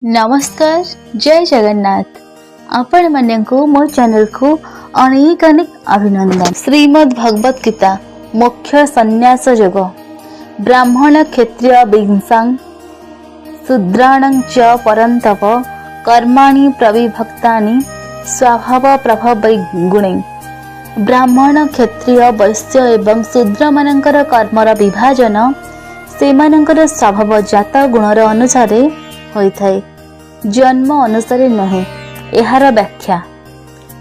नमस्कार जय जगन्नाथ आपण मानू मो चैनल को अनेक अनेक अभिनंदन। श्रीमद् भगवत गीता मुख्य संन्यास योग ब्राह्मण क्षत्रिय विंसां शूद्राणां च परन्तप कर्माणि प्रविभक्तानि स्वभाव प्रभवै गुणे। ब्राह्मण क्षत्रिय वैश्य एवं शूद्र मानकर कर्मर विभाजन सेमानकर स्वभाव जात गुणर अनुसार होइथाय, जन्म अनुसार नहे। एहार व्याख्या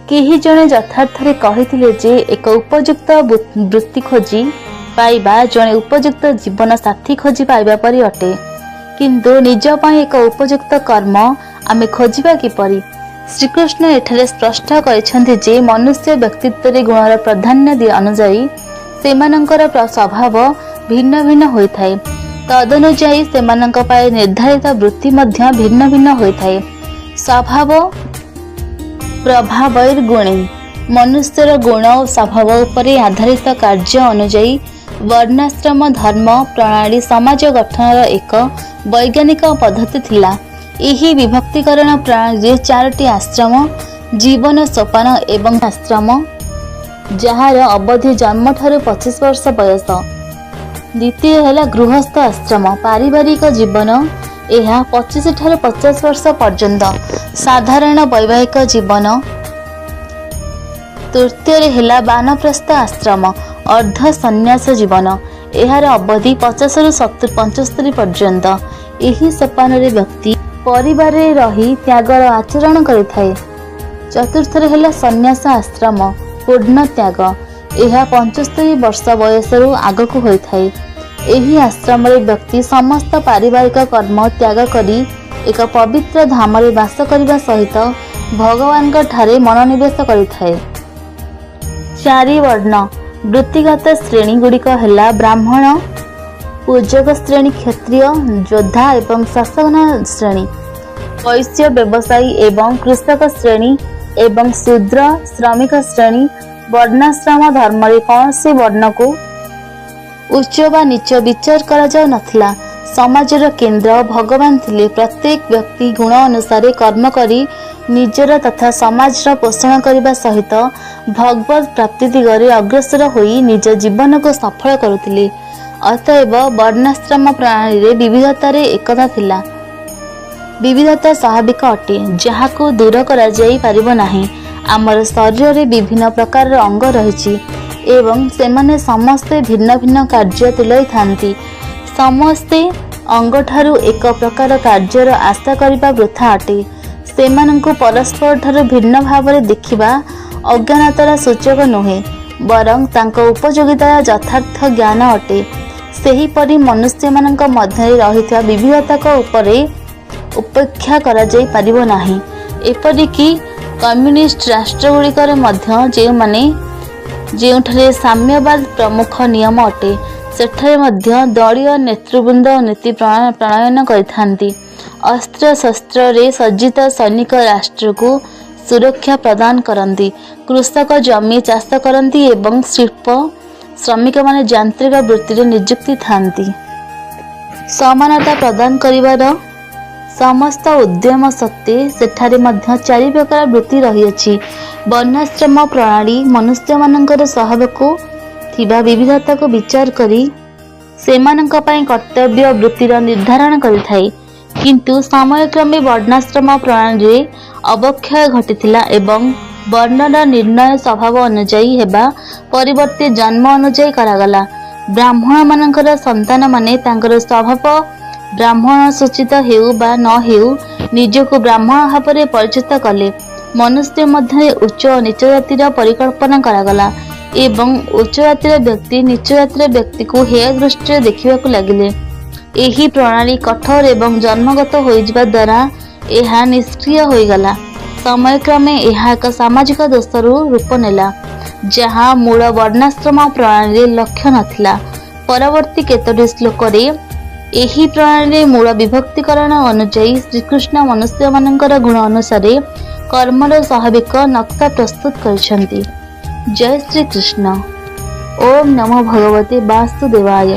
केही जणे यथार्थरे कहिथिले जे एक उपयुक्त वृत्ति खोजी पाइबा जणे उपयुक्त जीवन साथी खोजी पाइबा परि अटे, किंतु निज पई एक उपयुक्त कर्म आमे खोजिबा किपरि। श्रीकृष्ण एठारे स्पष्ट करिसेंति जे मनुष्य व्यक्तित्व रे गुणर प्राधान्य दि अनुसारी सेमानंकर स्वभाव भिन्न भिन्न होइथाय। तदनुसारी सेमानंक पाए निर्धारित वृत्ति मध्य भिन्न भिन्न होइथाय। स्वभाव प्रभावैर गुणे मनुष्यर गुण और स्वभाव उपरे आधारित कार्य अनुसारी वर्णाश्रम धर्म प्रणाली समाज गठनर एक वैज्ञानिक पद्धति थिला। एही विभक्तिकरण प्रणाली चारोटी आश्रम जीवन सोपान एवं आश्रम जार अवधि जन्म ठारू 25 वर्ष बयस। द्वितीय है गृहस्थ आश्रम पारिवारिक जीवन यह 25 ठारू 50 वर्ष पर्यंत साधारण वैवाहिक जीवन। तृतीय है वानप्रस्थ आश्रम अर्ध संन्यास जीवन यार अवधि 50 रु 75 पर्यंत। यही सोपान व्यक्ति परिवार रही त्यागर आचरण करिथाय। चतुर्थ है संन्यास आश्रम पूर्ण त्याग यह 75 वर्ष बयस आगक होइथाय। एही आश्रम व्यक्ति समस्त पारिवारिक कर्म त्याग करी एक पवित्र धाम रे वास करने सहित भगवान ठारे मनोनिवेश करिथाय। चारि वर्ण वृत्तिगत श्रेणी गुड़िक है ब्राह्मण पूजक श्रेणी क्षत्रिय योद्धा एवं शासक श्रेणी वैश्य व्यवसायी एवं कृषक श्रेणी एवं शूद्र श्रमिक श्रेणी। वर्णाश्रम धर्म रे कौनसी वर्ण को उच्च व नीच विचार करा जाउ नथिला। समाजर केंद्र भगवान थिले। प्रत्येक व्यक्ति गुण अनुसार कर्म करी निजर तथा समाजर पोषण करने सहित भगवत प्राप्ति दिगरे अग्रसर होई निज जीवन को सफल करुथिले। अतएव वर्णाश्रम प्रणाली रे विविधता रे एकता थिला। विविधता स्वाभाविक अटे जहाको दूर करा जाई परिबो नाही। आमर शरीर रे विभिन्न प्रकार अंग रहिछि एवं सेमाने समस्ते भिन्न भिन्न कार्य तुलाई थांती। समस्ते अंग ठारू एक प्रकार कार्यर आशा करिबा वृथा अटे। सेमानंकु परस्पर ठारू भिन्न भावरे देखिबा अज्ञानतार सूचक नुहे, बरं तांको उपयोगितार यथार्थ ज्ञान अटे। सेहीपरि मनुष्य मानक मध्य रहिଥିବା विविधताक उपरे उपेक्षा करा जाई परिबो नाही। एपरिकी कम्युनिस्ट राष्ट्र गुड़िकर मध्य जे माने जेउठारे साम्यवाद प्रमुख नियम अटे सेठारे मध्य दलीय नेतृवृंद नीति प्रणयन करिथांती। अस्त्र शस्त्र रे सज्जित सैनिक राष्ट्र को सुरक्षा प्रदान करती। कृषक जमी चाष करती एवं शिल्प श्रमिक माने यांत्रिक वृत्ति रे नियुक्ति थांती। समानता प्रदान करिवार समस्त उद्यम सत्ते सेठारे मध्य 4 प्रकार वृत्ति रही। वर्णाश्रम प्रणाली मनुष्य मानकर स्वभाव को थिबा विविधता को विचार करी सेमानंक पई कर्तव्य वृत्तिर निर्धारण करिथाय, किंतु समयक्रमे वर्णाश्रम प्रणाली रे अवक्षय घटिथिला एवं वर्णर निर्णय स्वभाव अनुसारी हेबा परिवर्ते जन्म अनुसारी करागला। ब्राह्मण मानकर संतान माने तांकर स्वभाव ब्राह्मण सूचित हेउ बा न हेउ निजको ब्राह्मण भाव में परिचित कले। मनुष्य मध्य उच्च और नीच जातिर परिकल्पना करागला एवं उच्च जातिर व्यक्ति नीच जातिर व्यक्ति को हेय दृष्टि देखा लगिले। एही प्रणाली कठोर एवं जन्मगत होइजिबा द्वारा यह निष्क्रिय होइगला। समयक्रमे यह एक सामाजिक दोषरू रूप नेला जहाँ मूल वर्णाश्रम प्रणाली लक्ष्य नथिला। परवर्ती केतोटी श्लोक रे एही प्रणाली मूल विभक्तिकरण अनुसारी श्रीकृष्ण मनुष्य मानकर गुण अनुसार कर्मर स्वाभाविक नक्शा प्रस्तुत करिसेंती। जय श्री कृष्ण। ओम नमो भगवते वासुदेवाय।